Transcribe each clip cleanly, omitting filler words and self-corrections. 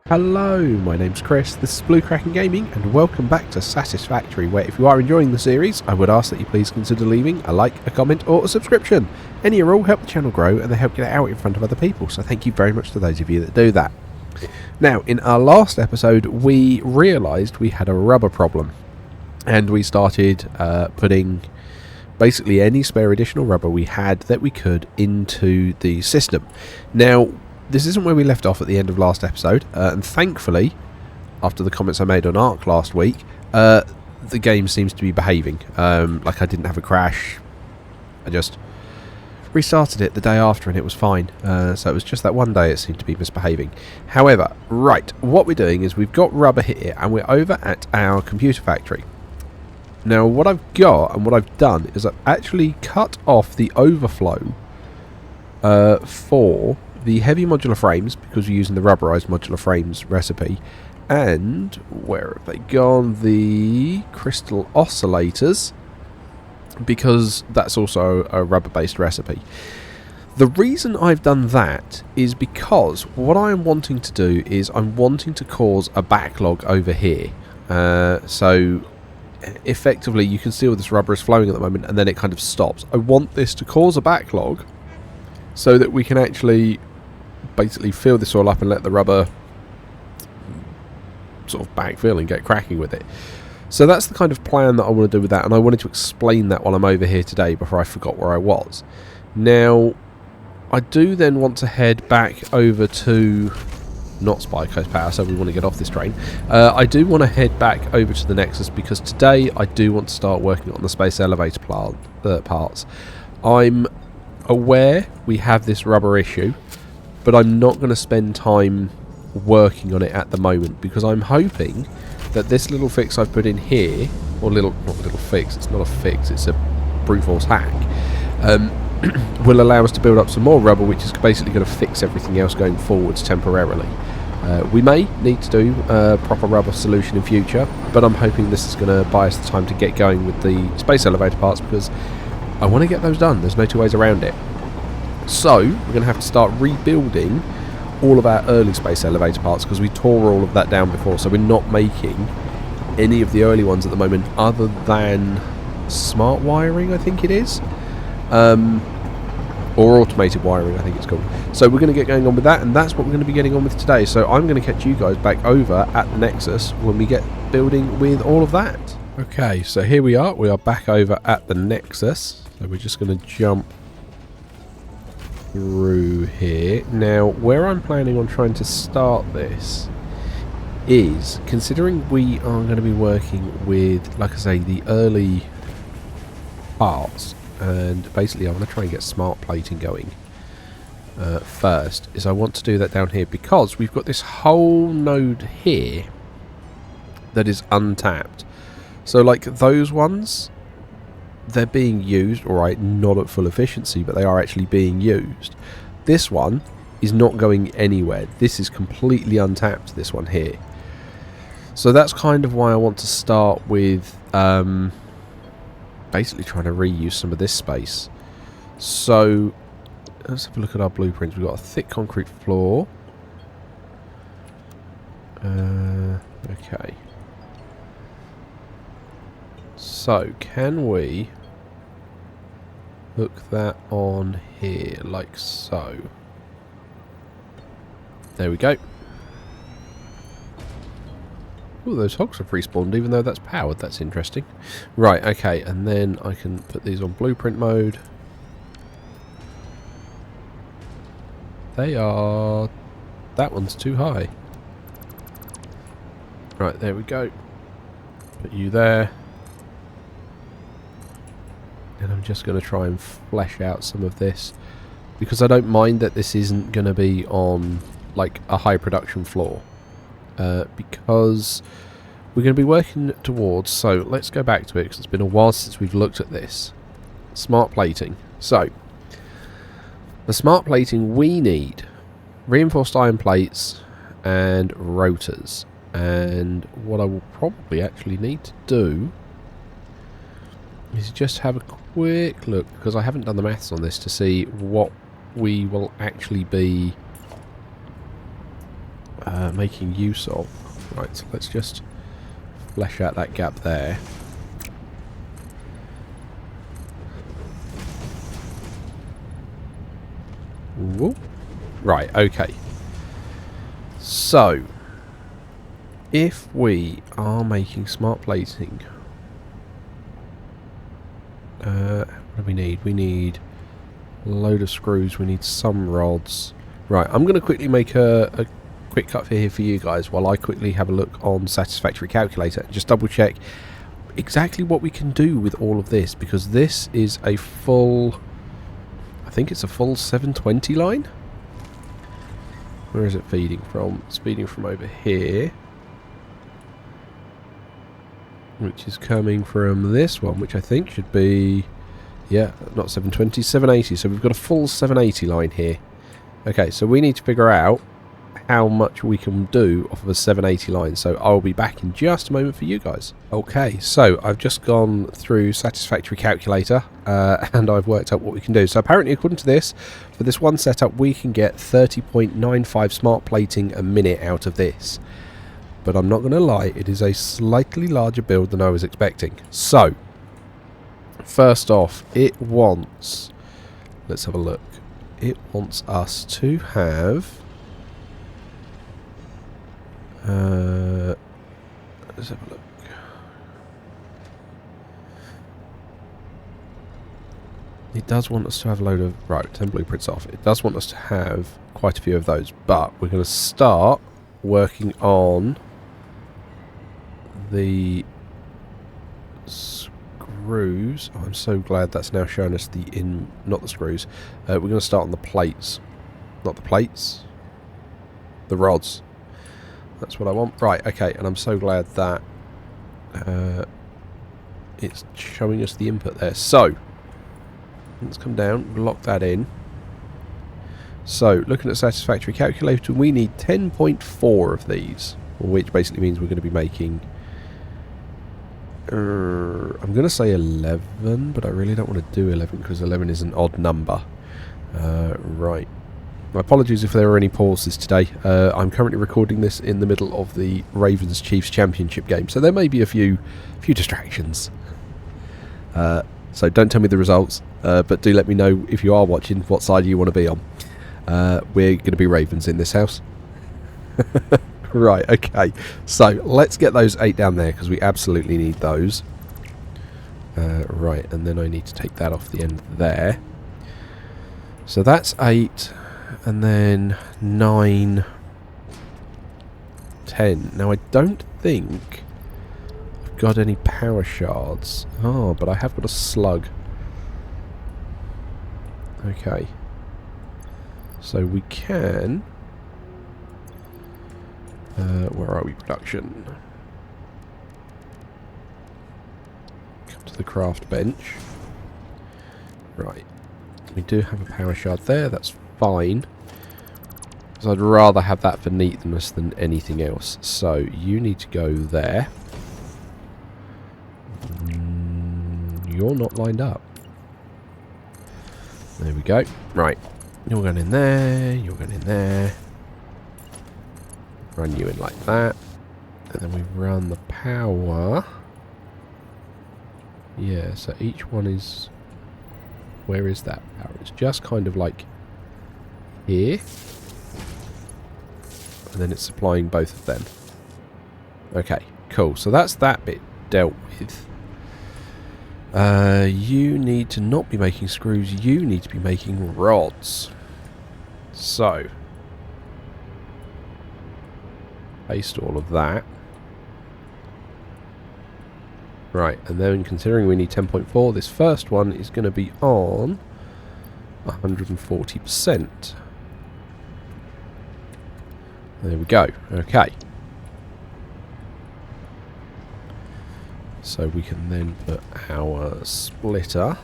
Hello, my name's Chris, this is Blue Kraken Gaming, and welcome back to Satisfactory, where if you are enjoying the series, I would ask that you please consider leaving a like, a comment, or a subscription. Any or all help the channel grow, and they help get it out in front of other people, so thank you very much to those of you that do that. Now, in our last episode, we realised we had a rubber problem, and we started putting basically any spare additional rubber we had that we could into the system. Now, this isn't where we left off at the end of last episode, and thankfully, after the comments I made on Ark last week, the game seems to be behaving. Like I didn't have a crash. I just restarted it the day after and it was fine. So it was just that one day it seemed to be misbehaving. However, right, what we're doing is we've got rubber here and we're over at our computer factory. Now what I've got and what I've done is I've actually cut off the overflow for the heavy modular frames, because we're using the rubberized modular frames recipe, and where have they gone? The crystal oscillators, because that's also a rubber based recipe. The reason I've done that is because what I'm wanting to do is I'm wanting to cause a backlog over here. So effectively you can see all this rubber is flowing at the moment and then it kind of stops. I want this to cause a backlog so that we can actually basically fill this all up and let the rubber sort of backfill and get cracking with it. So that's the kind of plan that I want to do with that, and I wanted to explain that while I'm over here today before I forgot where I was. Now, I do then want to head back over to not Spy Coast Power, so we want to get off this train. I do want to head back over to the Nexus because today I do want to start working on the space elevator parts. I'm aware we have this rubber issue, but I'm not going to spend time working on it at the moment because I'm hoping that this little fix I've put in here, or not little fix, it's not a fix, it's a brute force hack, will allow us to build up some more rubber, which is basically going to fix everything else going forwards temporarily. We may need to do a proper rubber solution in future, but I'm hoping this is going to buy us the time to get going with the space elevator parts because I want to get those done. There's no two ways around it. So, we're going to have to start rebuilding all of our early space elevator parts because we tore all of that down before, so we're not making any of the early ones at the moment other than smart wiring, I think it is. Or automated wiring, I think it's called. So we're going to get going on with that, and that's what we're going to be getting on with today. So I'm going to catch you guys back over at the Nexus when we get building with all of that. Okay, so here we are. We are back over at the Nexus. So we're just going to jump through here. Now, where I'm planning on trying to start this is, considering we are going to be working with, like I say, the early parts, and basically I want to try and get smart plating going first, is I want to do that down here because we've got this whole node here that is untapped. So like those ones, they're being used, alright, not at full efficiency, but they are actually being used. This one is not going anywhere. This is completely untapped, this one here. So that's kind of why I want to start with basically trying to reuse some of this space. So let's have a look at our blueprints. We've got a thick concrete floor. Okay. So can we hook that on here like so? There we go. Oh, those hogs have respawned even though that's powered. That's interesting. Right, okay, and then I can put these on blueprint mode. They are... that one's too high. Right, there we go. Put you there. And I'm just going to try and flesh out some of this because I don't mind that this isn't going to be on like a high production floor because we're going to be working towards, so let's go back to it because it's been a while since we've looked at this. Smart plating. So the smart plating we need reinforced iron plates and rotors, and what I will probably actually need to do is just have a quick look, because I haven't done the maths on this to see what we will actually be making use of. Right, so let's just flesh out that gap there. Whoa. Right, okay. So, if we are making smart plating, what do we need? We need a load of screws, we need some rods. Right, I'm going to quickly make a quick cut here for you guys while I quickly have a look on Satisfactory Calculator and just double check exactly what we can do with all of this, because this is a full, I think it's a full 720 line. Where is it feeding from? It's feeding from over here, which is coming from this one, which I think should be, yeah, not 720, 780. So we've got a full 780 line here. Okay, so we need to figure out how much we can do off of a 780 line. So I'll be back in just a moment for you guys. Okay, so I've just gone through Satisfactory Calculator and I've worked out what we can do. So apparently, according to this, for this one setup, we can get 30.95 smart plating a minute out of this. But I'm not going to lie, it is a slightly larger build than I was expecting. So, first off, it wants, let's have a look, it wants us to have, let's have a look. It does want us to have a load of, right, 10 blueprints off. It does want us to have quite a few of those, but we're going to start working on the screws. Oh, I'm so glad that's now showing us the not the screws. We're going to start on the plates. Not the plates. The rods. That's what I want. Right, okay, and I'm so glad that it's showing us the input there. So, let's come down, lock that in. So, looking at Satisfactory Calculator, we need 10.4 of these, which basically means we're going to be making, I'm going to say 11, but I really don't want to do 11 because 11 is an odd number. Right. My apologies if there are any pauses today. I'm currently recording this in the middle of the Ravens-Chiefs Championship game, so there may be a few distractions. So don't tell me the results, but do let me know if you are watching what side you want to be on. We're going to be Ravens in this house. Right, okay. So let's get those 8 down there because we absolutely need those. Right, and then I need to take that off the end there. So that's 8, and then 9, 10. Now I don't think I've got any power shards. Oh, but I have got a slug. Okay. So we can... where are we? Production. Come to the craft bench. Right. We do have a power shard there. That's fine. Because I'd rather have that for neatness than anything else. So you need to go there. You're not lined up. There we go. Right. You're going in there. You're going in there. Run you in like that. And then we run the power. Yeah, so each one is... Where is that power? It's just kind of like here. And then it's supplying both of them. Okay, cool. So that's that bit dealt with. You need to not be making screws. You need to be making rods. So... paste all of that. Right, and then considering we need 10.4, this first one is going to be on 140%. There we go. Okay. So we can then put our splitter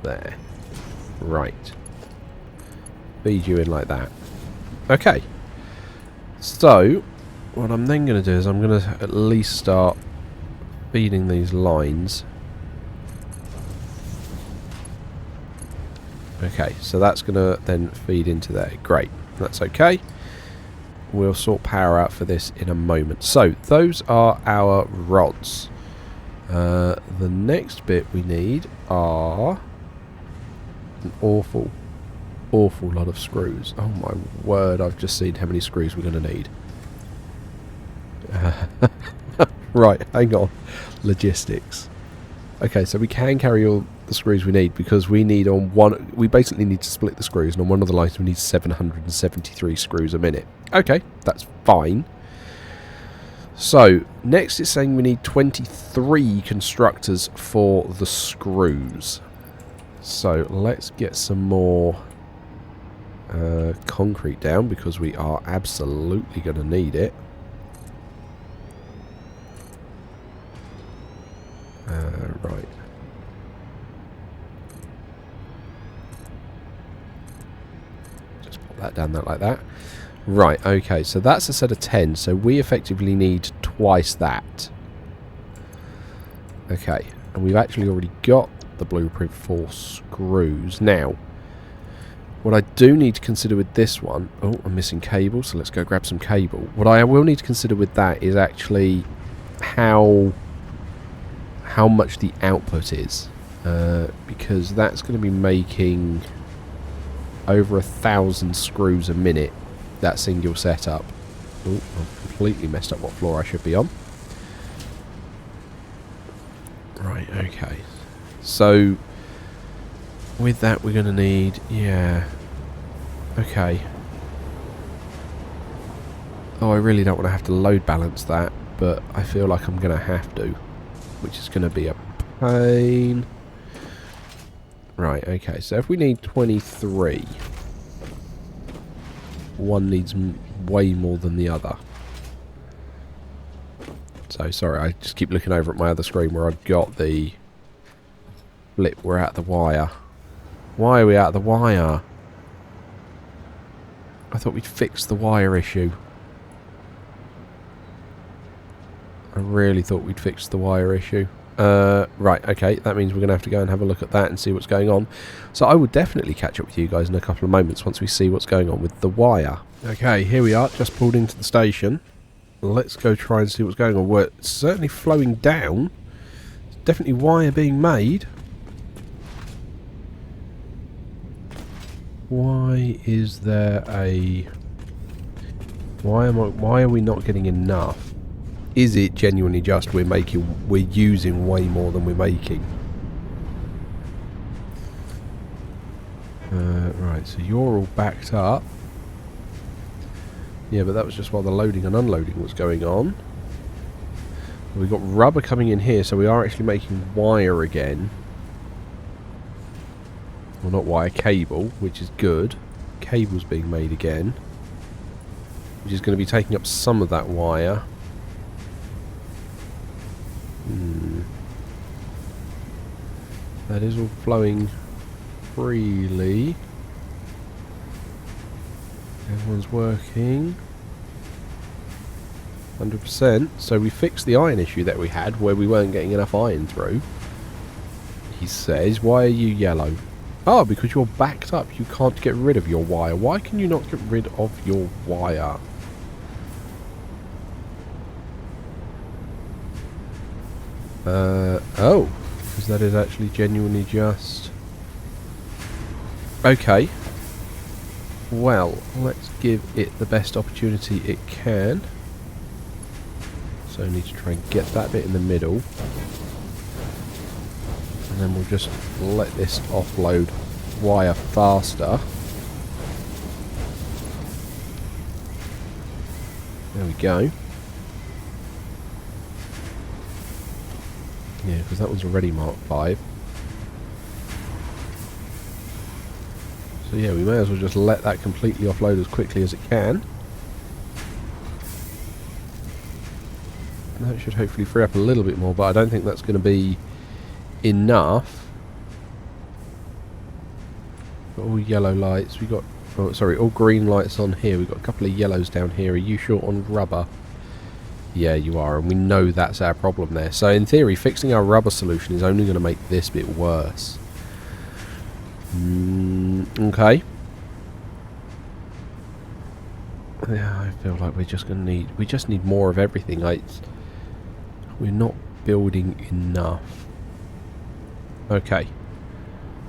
there. Right. Feed you in like that. Okay. So, what I'm then going to do is I'm going to at least start feeding these lines. Okay, so that's going to then feed into there. Great, that's okay. we'll sort power out for this in a moment. So those are our rods. The next bit we need are an awful lot of screws. Oh my word, I've just seen how many screws we're going to need. Right, hang on. Logistics. Okay, so we can carry all the screws we need because we need on one... We basically need to split the screws, and on one of the lines we need 773 screws a minute. Okay, that's fine. So, next it's saying we need 23 constructors for the screws. So, let's get some more concrete down because we are absolutely going to need it. Right. Just put that down there like that. Right, okay, so that's a set of 10, so we effectively need twice that. Okay, and we've actually already got the blueprint for screws. Now, what I do need to consider with this one... Oh, I'm missing cable, so let's go grab some cable. What I will need to consider with that is actually how much the output is. Because that's going to be making over 1,000 screws a minute, that single setup. Oh, I've completely messed up what floor I should be on. Right, okay. So, with that we're going to need... Yeah. Okay. Oh, I really don't want to have to load balance that, but I feel like I'm going to have to, which is going to be a pain. Right, okay, so if we need 23, one needs way more than the other. So, sorry, I just keep looking over at my other screen where I've got the flip. We're out of the wire. Why are we out of the wire? I thought we'd fixed the wire issue. I really thought we'd fixed the wire issue. Right, okay, that means we're going to have to go and have a look at that and see what's going on. So I will definitely catch up with you guys in a couple of moments once we see what's going on with the wire. Okay, here we are, just pulled into the station. Let's go try and see what's going on. We're certainly flowing down. There's definitely wire being made. Why is there a... Why are we not getting enough? Is it genuinely just we're using way more than we're making? Right, so you're all backed up. Yeah, but that was just while the loading and unloading was going on. We've got rubber coming in here, so we are actually making wire again. Well, not wire, cable, which is good. Cable's being made again, which is going to be taking up some of that wire. That is all flowing freely. Everyone's working 100%. So we fixed the iron issue that we had where we weren't getting enough iron through. He says, why are you yellow? Oh, because you're backed up. You can't get rid of your wire. Why can you not get rid of your wire? Oh, because that is actually genuinely just... Okay. Well, let's give it the best opportunity it can. So I need to try and get that bit in the middle. And then we'll just let this offload wire faster. There we go. Yeah, because that one's already Mark 5. So yeah, we may as well just let that completely offload as quickly as it can. And that should hopefully free up a little bit more, but I don't think that's going to be enough. Got all yellow lights. We got, oh, sorry, all green lights on here. We've got a couple of yellows down here. Are you short on rubber? Yeah, you are, and we know that's our problem there. So in theory, fixing our rubber solution is only going to make this bit worse. Okay. Yeah, I feel like we just need more of everything. We're not building enough. Okay.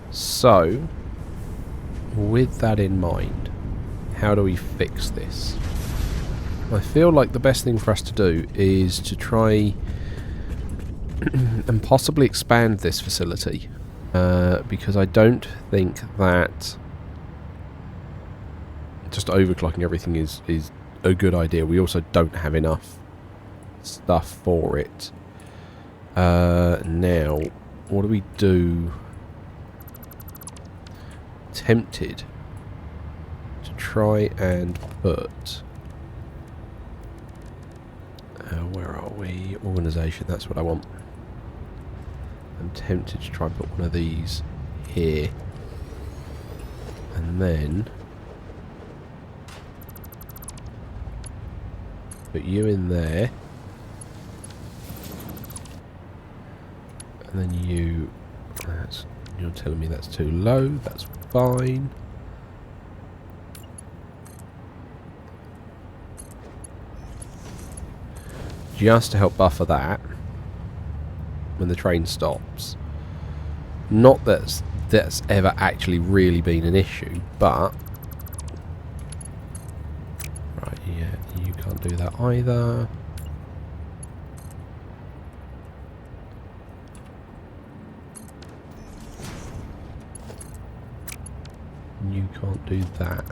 So, with that in mind, how do we fix this? I feel like the best thing for us to do is to try and possibly expand this facility. Because I don't think that just overclocking everything is a good idea. We also don't have enough stuff for it. Now, what do we do? Tempted to try and put... where are we? Organisation, that's what I want. I'm tempted to try and put one of these here. And then... put you in there. And then you... you're telling me that's too low. That's fine. Just to help buffer that when the train stops. Not that that's ever actually really been an issue, but... right, yeah, you can't do that either. You can't do that.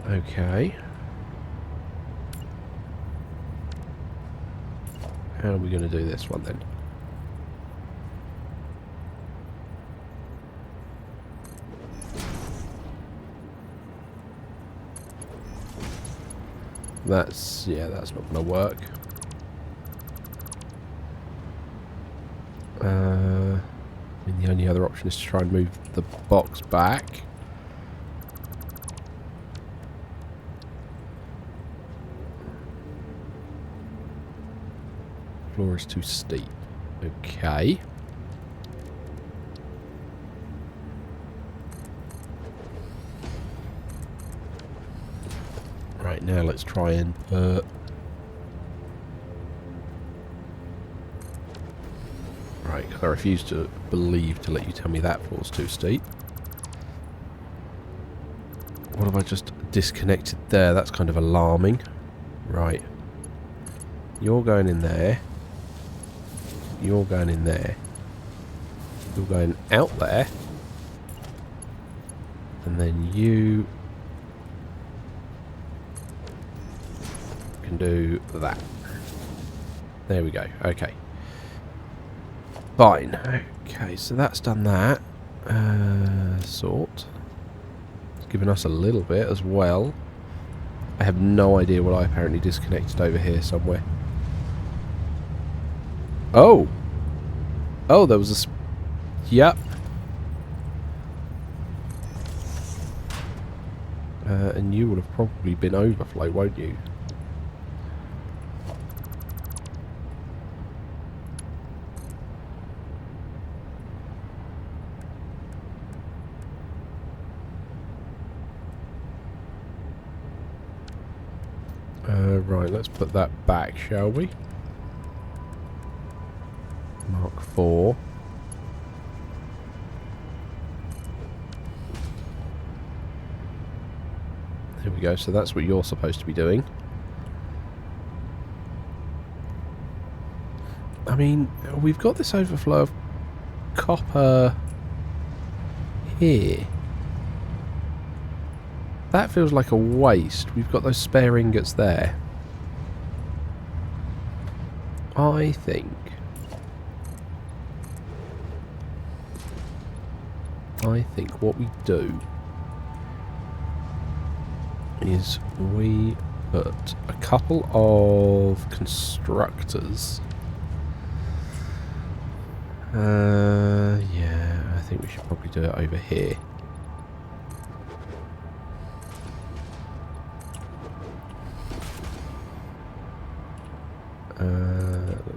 Okay. How are we going to do this one then? That's not going to work. I mean, the only other option is to try and move the box back. Floor is too steep. Okay. Right, now let's try and right, because I refuse to believe to let you tell me that floor's too steep. What have I just disconnected there? That's kind of alarming. Right. You're going in there. You're going in there. You're going out there. And then you can do that. There we go. Okay. Fine. Okay, so that's done that. Sort. It's given us a little bit as well. I have no idea what I apparently disconnected over here somewhere. Oh! Oh, there was a... yep. And you would have probably been overflow, won't you? Right, let's put that back, shall we? Mark 4. There we go, so that's what you're supposed to be doing. I mean, we've got this overflow of copper here. That feels like a waste. We've got those spare ingots there. I think what we do is we put a couple of constructors. Yeah, I think we should probably do it over here.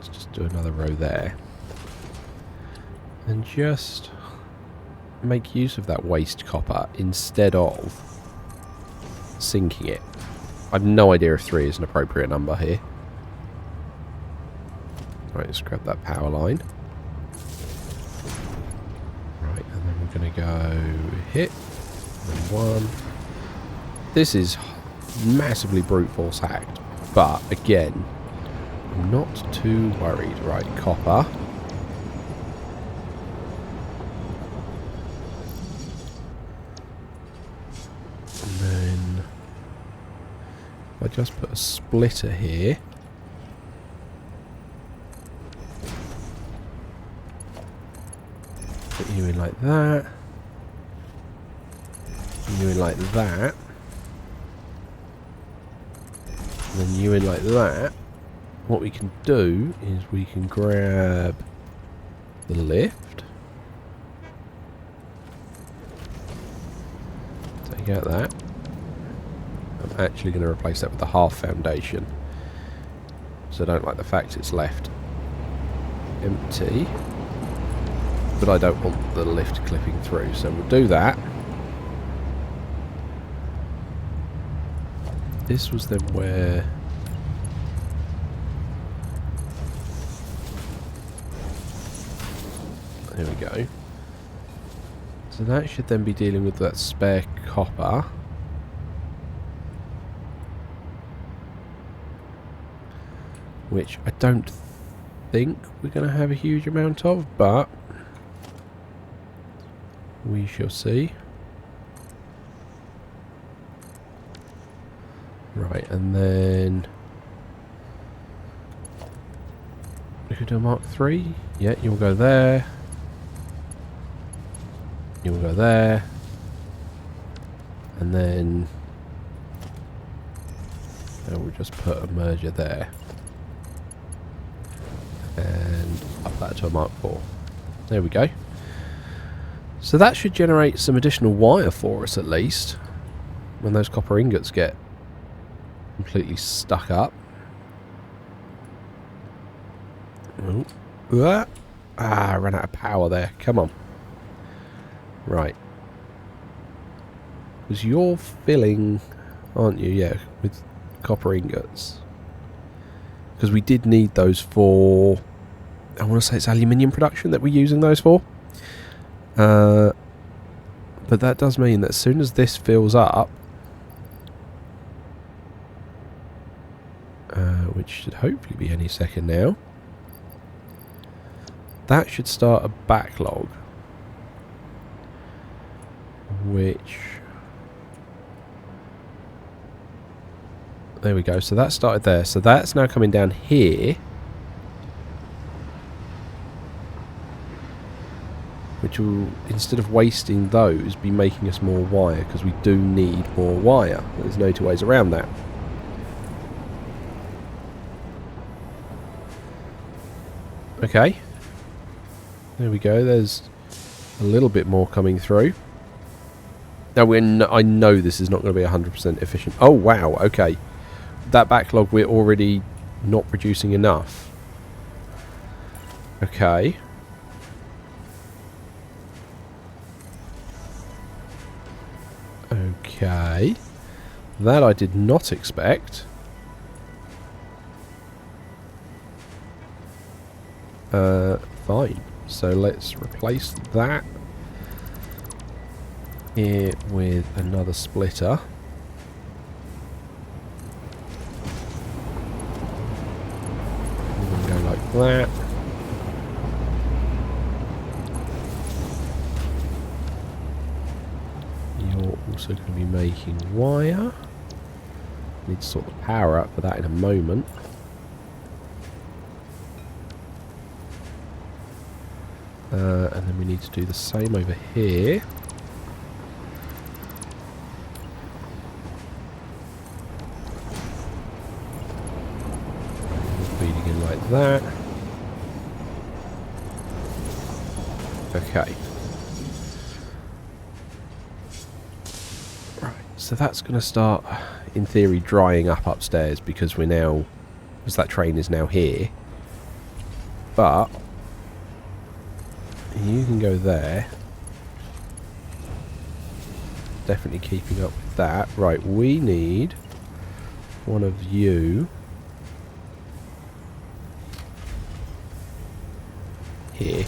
let's just do another row there. And just make use of that waste copper instead of sinking it. I've no idea if 3 is an appropriate number here. Right, let's grab that power line. Right, and then we're going to go hit. And 1. This is massively brute force hacked. But, again, I'm not too worried. Right, copper. And then I just put a splitter here. Put you in like that. You in like that. And then you in like that. What we can do is we can grab the lift. Take out that. I'm actually going to replace that with the half foundation. So I don't like the fact it's left empty. But I don't want the lift clipping through, so we'll do that. This was then where... There we go. So that should then be dealing with that spare copper. Which I don't think we're going to have a huge amount of, but we shall see. Right, and then we could do a Mark 3. Yeah, you'll go there. You'll go there. And then we'll just put a merger there. And up that to a Mark 4. There we go. So that should generate some additional wire for us at least. When those copper ingots get completely stuck up. Oh. I ran out of power there. Come on. Right. Because you're filling, aren't you? Yeah, with copper ingots. Because we did need those for... I want to say it's aluminium production that we're using those for. But that does mean that as soon as this fills up... which should hopefully be any second now. That should start a backlog. Which... There we go. So that started there. So that's now coming down here. Which will, instead of wasting those, be making us more wire. Because we do need more wire. There's no two ways around that. Okay. There we go. There's a little bit more coming through. Now, I know this is not going to be 100% efficient. Oh, wow. Okay. That backlog, we're already not producing enough. Okay. Okay. That I did not expect. Fine. So let's replace that here with another splitter. We're going to go like that. You're also going to be making wire. Need to sort the power up for that in a moment. And then we need to do the same over here. Feeding in like that. Okay. Right, so that's going to start, in theory, drying up upstairs because we're now, as that train is now here. but you can go there. Definitely keeping up with that. Right, we need one of you here.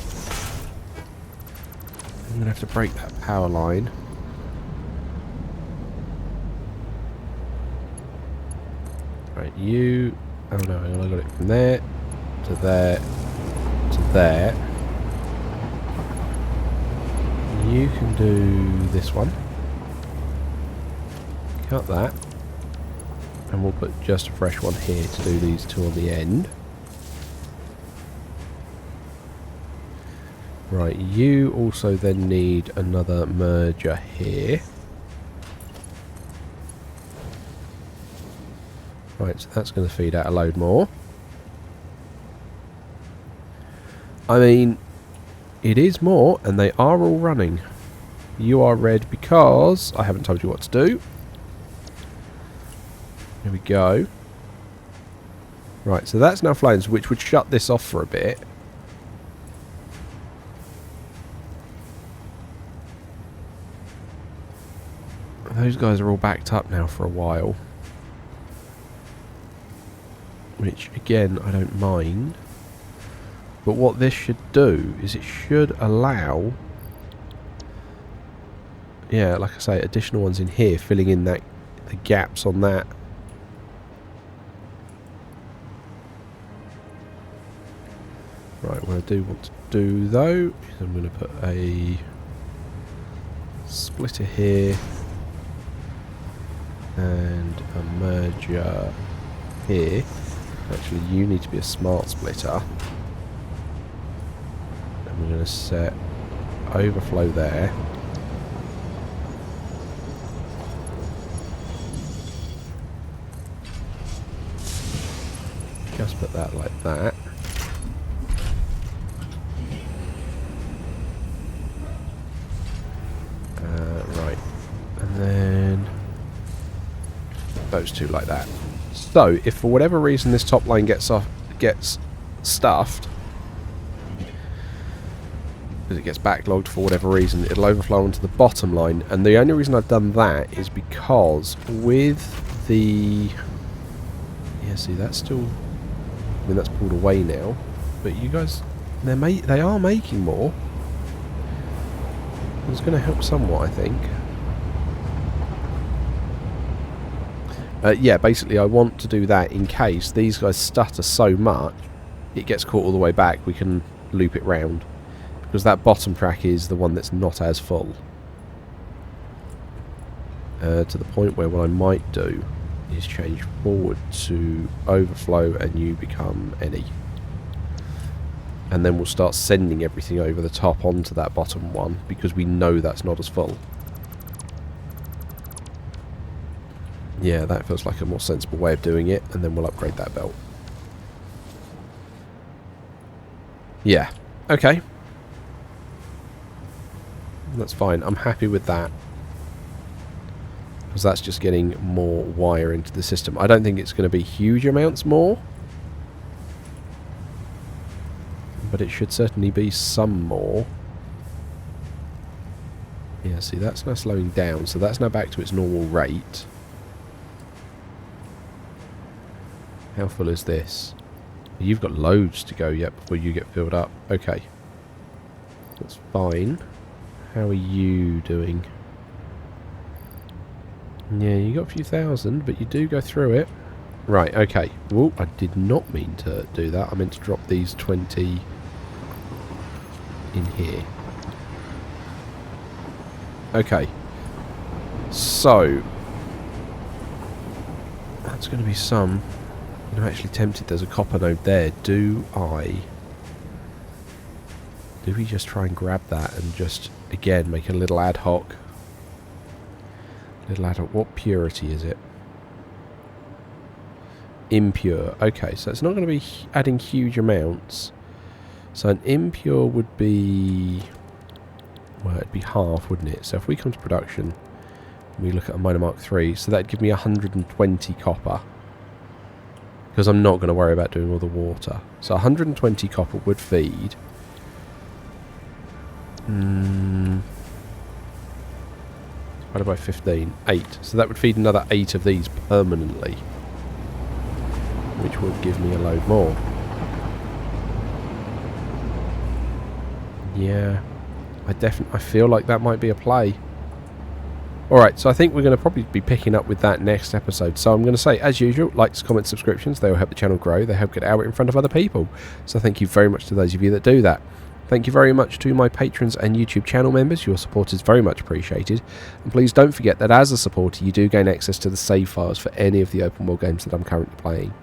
I'm going to have to break that power line. Right, you... Oh no, I got it from there to there to there. You can do this one. Cut that. And we'll put just a fresh one here to do these two on the end. Right, you also then need another merger here. Right, so that's going to feed out a load more. I mean, it is more, and they are all running. You are red because I haven't told you what to do. Here we go. Right, so that's now flames, which would shut this off for a bit. Those guys are all backed up now for a while. Which, again, I don't mind. But what this should do is it should allow... Yeah, like I say, additional ones in here, filling in that the gaps on that. Right, what I do want to do, though, is I'm going to put a splitter here. And a merger here. Actually, you need to be a smart splitter. And we're going to set overflow there. Just put that like that. Right. And then those two like that. So, if for whatever reason this top line gets stuffed, because it gets backlogged for whatever reason, it'll overflow onto the bottom line. And the only reason I've done that is because with the... Yeah, see, that's still... I mean, that's pulled away now. But you guys, they are making more. It's going to help somewhat, I think. Yeah, basically I want to do that in case these guys stutter so much it gets caught all the way back. We can loop it round. Because that bottom track is the one that's not as full. To the point where what I might do is change forward to overflow and you become any. And then we'll start sending everything over the top onto that bottom one because we know that's not as full. Yeah, that feels like a more sensible way of doing it, and then we'll upgrade that belt. Yeah, okay. That's fine, I'm happy with that. Because that's just getting more wire into the system. I don't think it's going to be huge amounts more. But it should certainly be some more. Yeah, see, that's now slowing down, so that's now back to its normal rate. How full is this? You've got loads to go yet before you get filled up. Okay. That's fine. How are you doing? Yeah, you got a few thousand, but you do go through it. Right, okay. Whoa, I did not mean to do that. I meant to drop these 20 in here. Okay. So, that's going to be some... I'm actually tempted, there's a copper node there. Do we just try and grab that and just, again, make a little ad hoc? What purity is it? Impure. Okay, so it's not going to be adding huge amounts. So an impure would be... Well, it'd be half, wouldn't it? So if we come to production, we look at a Miner Mark III, so that'd give me 120 copper. because I'm not going to worry about doing all the water. So 120 copper would feed. Divided by 15, 8. So that would feed another 8 of these permanently, which would give me a load more. Yeah, I feel like that might be a play. Alright, so I think we're going to probably be picking up with that next episode. So I'm going to say, as usual, likes, comments, subscriptions, they will help the channel grow. They help get out in front of other people. So thank you very much to those of you that do that. Thank you very much to my patrons and YouTube channel members. Your support is very much appreciated. And please don't forget that as a supporter, you do gain access to the save files for any of the open world games that I'm currently playing.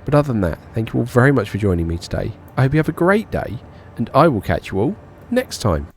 But other than that, thank you all very much for joining me today. I hope you have a great day, and I will catch you all next time.